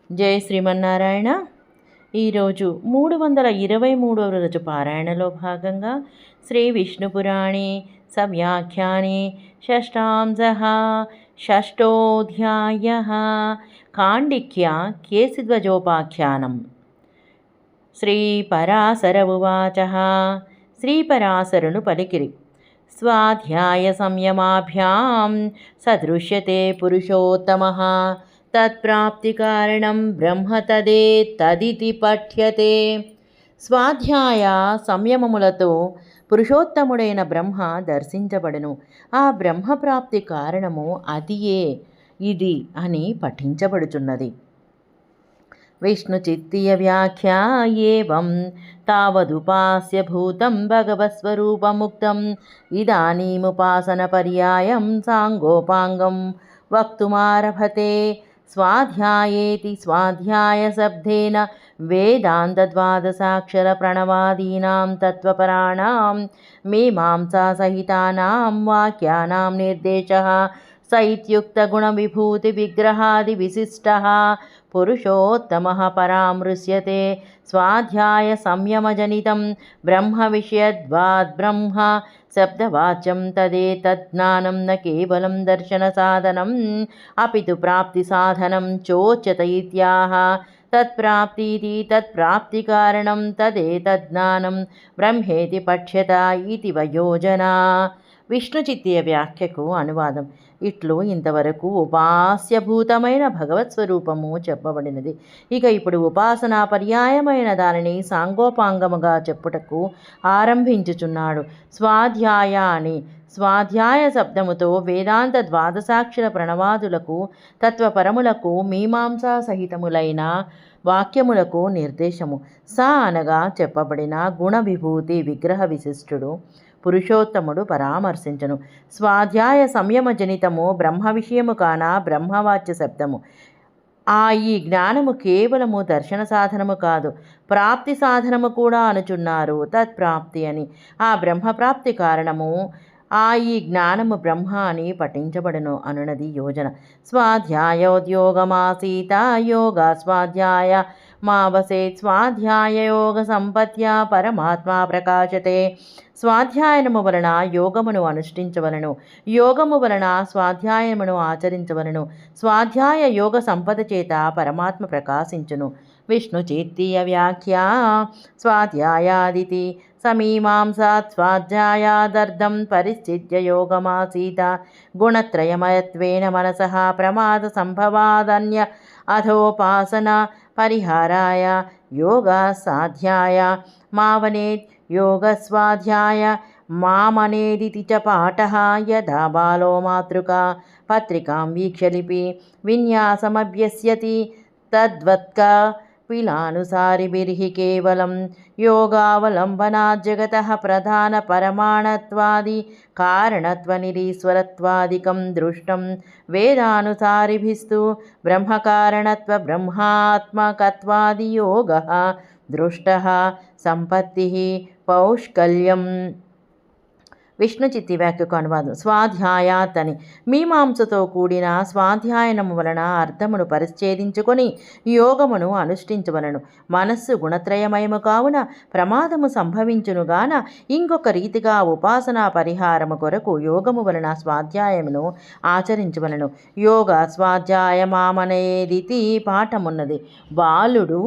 జై శ్రీమన్నారాయణ. ఈరోజు 323వ రోజు పారాయణలో భాగంగా శ్రీ విష్ణుపురాణే సవ్యాఖ్యానే షష్టాంశః షష్టోధ్యాయః ఖాండిక్య కేశిధ్వజోపాఖ్యానం. శ్రీపరాశర ఉవాచ. శ్రీపరాశరులు పలికిరి. స్వాధ్యాయ సంయమాభ్యాం సదృశ్యతే పురుషోత్తమః తత్ప్రాప్తికారణం బ్రహ్మ తదితి పఠ్యతే. స్వాధ్యాయ సంయమములతో పురుషోత్తముడైన బ్రహ్మ దర్శించబడును. ఆ బ్రహ్మప్రాప్తి కారణము అదియే ఇది అని పఠించబడుచున్నది. విష్ణుచిత్తీయ వ్యాఖ్యా ఏవం తావదుపాస్య భూతం భగవత్స్వరూపముక్తం ఇదానీముపాసన పర్యాయం సాంగోపాంగం వక్తుమారభతే. స్వాధ్యాయేతి స్వాధ్యాయ శబ్దేన వేదాంతద్వాదశాక్షర ప్రణవాదీనాం తత్వపరాణాం మీమాంసాసహితానాం వాక్యానాం నిర్దేశः స ఇత్యుక్తగుణవిభూతి విగ్రహాది విశిష్టः పురుషోత్తమః పరామృశ్యతే. స్వాధ్యాయ సంయమజనితం బ్రహ్మ విషయద్వాద్ బ్రహ్మ శబ్దవాచ్యం తదేతజ్ఞానం న కేవలం దర్శన సాధనం అపితు ప్రాప్తి సాధనం చోచ్యత ఇత్యాహ. తత్ప్రాప్తిది తత్ప్రాప్తికారణం తదేతజ్ఞానం బ్రహ్మేతి పఠ్యత ఇతి వయోజనా. విష్ణుచిత్తీయ వ్యాఖ్యకు అనువాదం. ఇట్లు ఇంతవరకు ఉపాస్యభూతమైన భగవత్ స్వరూపము చెప్పబడినది. ఇక ఇప్పుడు ఉపాసనా పర్యాయమైన దానిని సాంగోపాంగముగా చెప్పుటకు ఆరంభించుచున్నాడు. స్వాధ్యాయ అని స్వాధ్యాయ శబ్దముతో వేదాంత ద్వాదశాక్షర ప్రణవాదులకు తత్వపరములకు మీమాంసా సహితములైన వాక్యములకు నిర్దేశము. స అనగా చెప్పబడిన గుణ విభూతి విగ్రహ విశిష్టుడు పురుషోత్తముడు పరామర్శించను. స్వాధ్యాయ సంయమ జనితము బ్రహ్మ విషయము కాన బ్రహ్మవాచ్య శబ్దము. ఈ జ్ఞానము కేవలము దర్శన సాధనము కాదు, ప్రాప్తి సాధనము కూడా అనుచున్నారు. తత్ప్రాప్తి అని ఆ బ్రహ్మప్రాప్తి కారణము ఈ జ్ఞానము బ్రహ్మ అని పఠించబడును అనునది యోజన. స్వాధ్యాయోద్యోగమాసీత యోగ స్వాధ్యాయ మావసేత్ స్వాధ్యాయ యోగ సంపత్యా పరమాత్మా ప్రకాశతే. స్వాధ్యాయనము వలన యోగమును అనుష్ఠించవలను, యోగము వలన స్వాధ్యాయమును ఆచరించవలను. స్వాధ్యాయ యోగ సంపద చేత పరమాత్మ ప్రకాశించును. విష్ణుచిత్తీయ వ్యాఖ్యా స్వాధ్యాయాదితి సమీమాంసాత్ స్వాధ్యాయాదర్థం పరిస్థిత్య యోగమాసీత. గుణత్రయమయత్వేన మనసః ప్రమాద సంభవాదన్య అథోపాసన పరిహారాయ యోగ సాధ్యాయ మావనేత్ యోగ స్వాధ్యాయ మామనేదితి చ పాఠః. యథా బాలో మాతృకా పత్రికాం వీక్ష్య లిపి విన్యాసమభ్యస్యతి తద్వత్క పిలానుసారిభిర్హి కేవలం యోగావలంబనాత్ జగతః ప్రధాన పరమాణత్వాది కారణత్వనిరీశ్వరత్వాదికం దృష్టం వేదానుసారిభిస్తు బ్రహ్మకారణత్వ బ్రహ్మాత్మకత్వాది యోగః దృష్టః సంపత్తిః పౌష్కల్యం. విష్ణుచిత్తి వ్యాఖ్యకు అనువాదం. స్వాధ్యాయాత్ అని మీమాంసతో కూడిన స్వాధ్యాయనము వలన అర్థమును పరిచ్ఛేదించుకొని యోగమును అనుష్ఠించవలను. మనస్సు గుణత్రయమయము కావున ప్రమాదము సంభవించునుగాన ఇంకొక రీతిగా ఉపాసనా పరిహారము కొరకు యోగము వలన స్వాధ్యాయమును ఆచరించవలను. యోగ స్వాధ్యాయమామనేదితి పాఠమున్నది. బాలుడు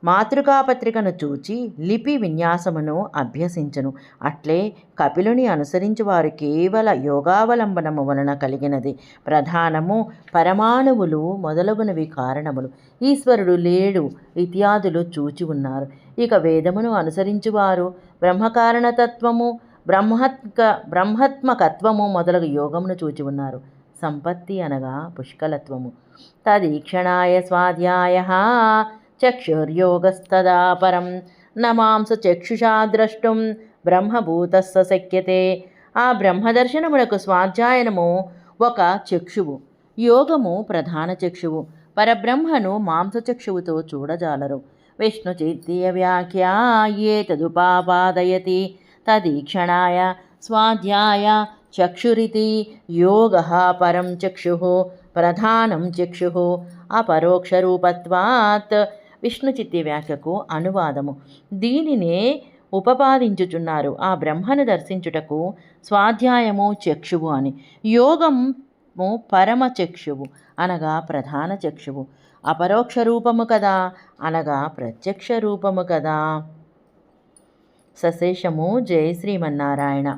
మాతృకాపత్రికను చూచి లిపి విన్యాసమును అభ్యసించును. అట్లే కపిలుని అనుసరించి వారు కేవల యోగావలంబనము వలన కలిగినది. ప్రధానము పరమాణువులు మొదలగునవి కారణములు. ఈశ్వరుడు లేడు ఇత్యాదులు చూచి ఉన్నారు. ఇక వేదమును అనుసరించువారు బ్రహ్మకారణతత్వము బ్రహ్మాత్మకత్వము మొదలగు యోగమును చూచి ఉన్నారు. సంపత్తి అనగా పుష్కలత్వము. తదీక్షణాయ స్వాధ్యాయః చక్షుర్యోగస్తదా పరం నమాంస చక్షుషా ద్రష్టుం బ్రహ్మభూతస్స శక్యతే. ఆ బ్రహ్మదర్శనమునకు స్వాధ్యాయనము ఒక చక్షువు, యోగము ప్రధాన చక్షువు. పరబ్రహ్మను మాంసచక్షువుతో చూడజాలరు. విష్ణుచిత్తీయ వ్యాఖ్యా ఏతదుపాపాదయతి తదీక్షణాయ స్వాధ్యాయ చక్షురితి యోగః పరం చక్షుః ప్రధానం చక్షు అపరోక్షరూపత్వాత్. విష్ణుచిత్తి వ్యాఖ్యకు అనువాదము. దీనినే ఉపపాదించుచున్నారు. ఆ బ్రహ్మను దర్శించుటకు స్వాధ్యాయము చక్షువు అని, యోగము పరమ చక్షువు అనగా ప్రధాన చక్షువు, అపరోక్ష రూపము కదా అనగా ప్రత్యక్ష రూపము కదా. సశేషము. జై శ్రీమన్నారాయణ.